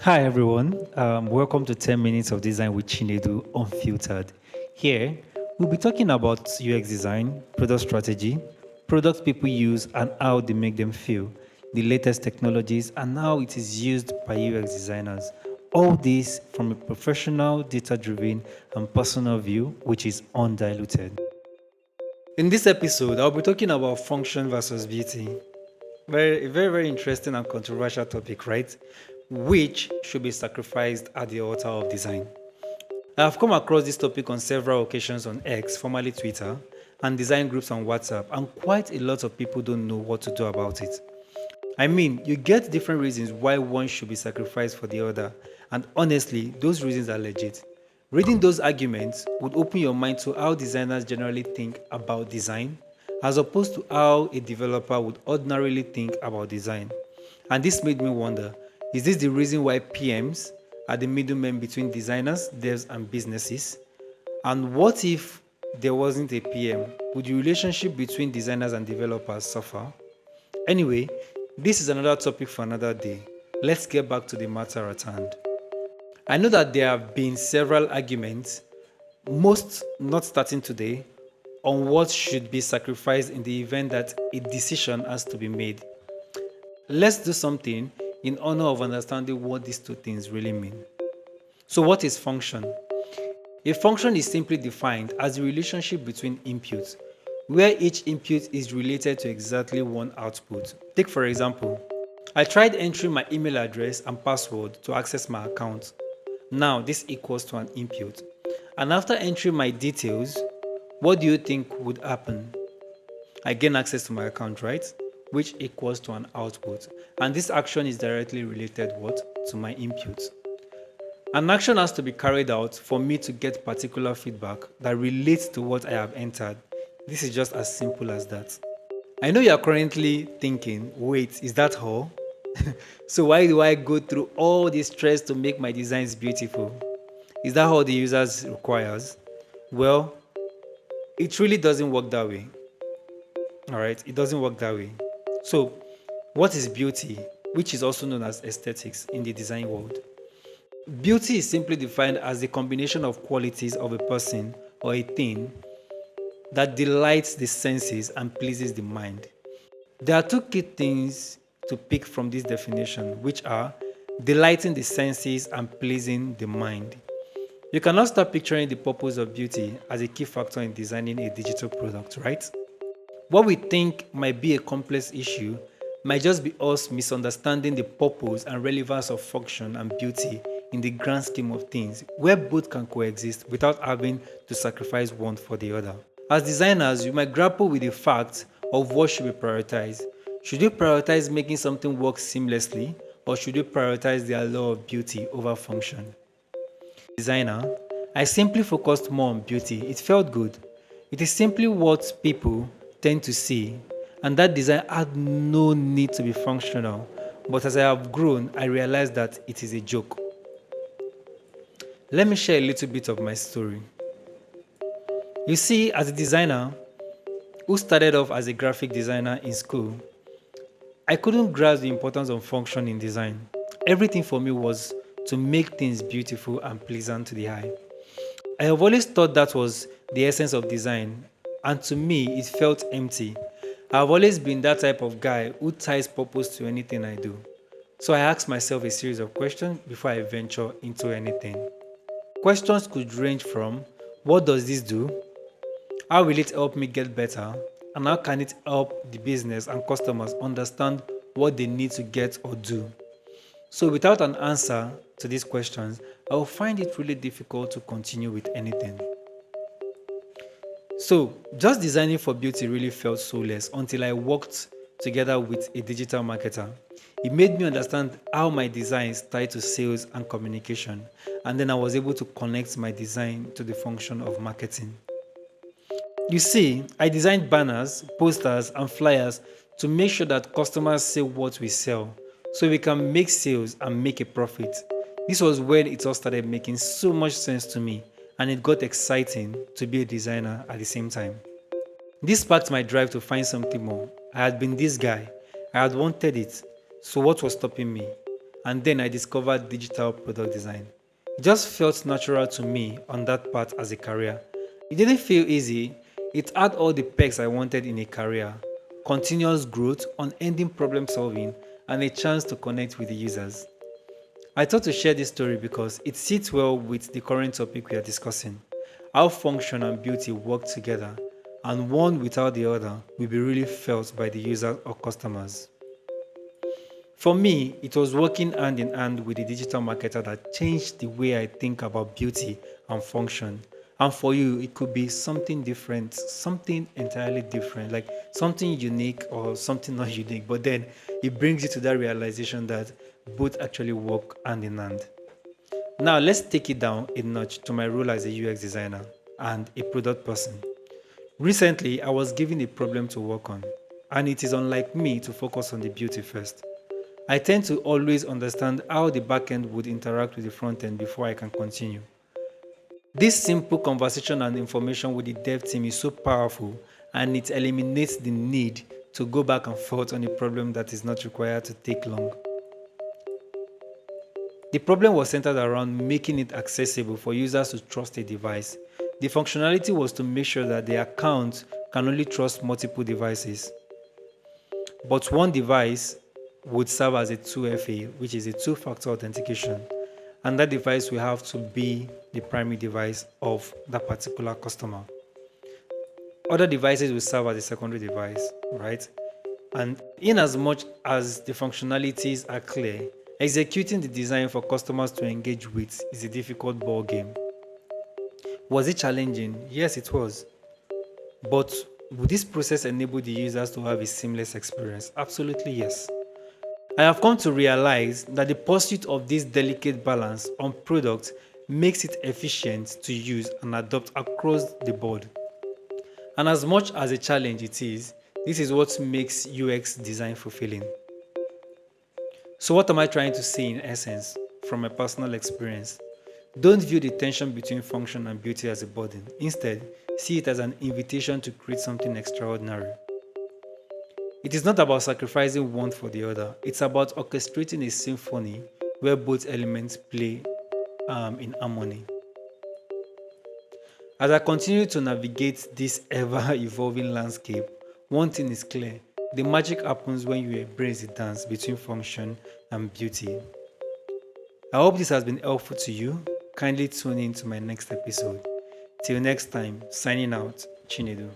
Hi everyone, welcome to 10 Minutes of Design with Chinedu Unfiltered. Here, we'll be talking about UX design, product strategy, products people use and how they make them feel, the latest technologies and how it is used by UX designers. All this from a professional, data-driven and personal view, which is undiluted. In this episode, I'll be talking about function versus beauty. Very interesting and controversial topic, right? Which should be sacrificed at the altar of design. I have come across this topic on several occasions on X, formerly Twitter, and design groups on WhatsApp, and quite a lot of people don't know what to do about it. I mean, you get different reasons why one should be sacrificed for the other, and honestly, those reasons are legit. Reading those arguments would open your mind to how designers generally think about design, as opposed to how a developer would ordinarily think about design. And this made me wonder, is this the reason why PMs are the middlemen between designers, devs, and businesses? And what if there wasn't a PM? Would the relationship between designers and developers suffer? Anyway, this is another topic for another day. Let's get back to the matter at hand. I know that there have been several arguments, most not starting today, on what should be sacrificed in the event that a decision has to be made. Let's do something in honor of understanding what these two things really mean. So, what is function? A function is simply defined as the relationship between inputs, where each input is related to exactly one output. Take for example, I tried entering my email address and password to access my account. Now this equals to an input. And after entering my details, what do you think would happen? I gain access to my account, right? Which equals to an output. And this action is directly related what? To my input. An action has to be carried out for me to get particular feedback that relates to what I have entered. This is just as simple as that. I know you are currently thinking, wait, is that all? So why do I go through all this stress to make my designs beautiful? Is that all the users requires? Well, it really doesn't work that way. All right, it doesn't work that way. So, what is beauty, which is also known as aesthetics in the design world? Beauty is simply defined as the combination of qualities of a person or a thing that delights the senses and pleases the mind. There are two key things to pick from this definition, which are delighting the senses and pleasing the mind. You cannot start picturing the purpose of beauty as a key factor in designing a digital product, right? What we think might be a complex issue might just be us misunderstanding the purpose and relevance of function and beauty in the grand scheme of things, where both can coexist without having to sacrifice one for the other. As designers, you might grapple with the fact of what should be prioritized. Should you prioritize making something work seamlessly, or should you prioritize the allure of beauty over function? Designer, I simply focused more on beauty. It felt good. It is simply what people tend to see, and that design had no need to be functional. But as I have grown, I realized that it is a joke. Let me share a little bit of my story. You see, as a designer who started off as a graphic designer in school, I couldn't grasp the importance of function in design. Everything for me was to make things beautiful and pleasant to the eye. I have always thought that was the essence of design, and to me, it felt empty. I've always been that type of guy who ties purpose to anything I do. So I asked myself a series of questions before I venture into anything. Questions could range from, what does this do? How will it help me get better? And how can it help the business and customers understand what they need to get or do? So without an answer to these questions, I will find it really difficult to continue with anything. So just designing for beauty really felt soulless until I worked together with a digital marketer. It made me understand how my design is tied to sales and communication, and then I was able to connect my design to the function of marketing. You see, I designed banners, posters, and flyers to make sure that customers see what we sell so we can make sales and make a profit. This was when it all started making so much sense to me, and it got exciting to be a designer at the same time. This sparked my drive to find something more. I had been this guy, I had wanted it, so what was stopping me? and then I discovered digital product design. It just felt natural to me on that path as a career. It didn't feel easy. It had all the perks I wanted in a career: continuous growth, unending problem solving, and a chance to connect with the users. I thought to share this story because it sits well with the current topic we are discussing: how function and beauty work together, and one without the other will be really felt by the user or customers. For me, it was working hand in hand with the digital marketer that changed the way I think about beauty and function. And for you, it could be something different, something entirely different, like something unique or something not unique. But then it brings you to that realization that both actually work hand in hand. Now, let's take it down a notch to my role as a UX designer and a product person. Recently, I was given a problem to work on, and it is unlike me to focus on the beauty first. I tend to always understand how the backend would interact with the front end before I can continue. This simple conversation and information with the dev team is so powerful, and it eliminates the need to go back and forth on a problem that is not required to take long. The problem was centered around making it accessible for users to trust a device. The functionality was to make sure that the account can only trust multiple devices, but one device would serve as a 2FA, which is a two-factor authentication, and that device will have to be the primary device of that particular customer. Other devices will serve as a secondary device, right? And in as much as the functionalities are clear, executing the design for customers to engage with is a difficult ball game. Was it challenging? Yes, it was. But would this process enable the users to have a seamless experience? Absolutely yes. I have come to realize that the pursuit of this delicate balance on product makes it efficient to use and adopt across the board. And as much as a challenge it is, this is what makes UX design fulfilling. So what am I trying to say in essence from my personal experience? Don't view the tension between function and beauty as a burden. Instead, see it as an invitation to create something extraordinary. It is not about sacrificing one for the other. It's about orchestrating a symphony where both elements play in harmony. As I continue to navigate this ever-evolving landscape, one thing is clear: the magic happens when you embrace the dance between function and beauty. I hope this has been helpful to you. Kindly tune in to my next episode. Till next time, signing out, Chinedu.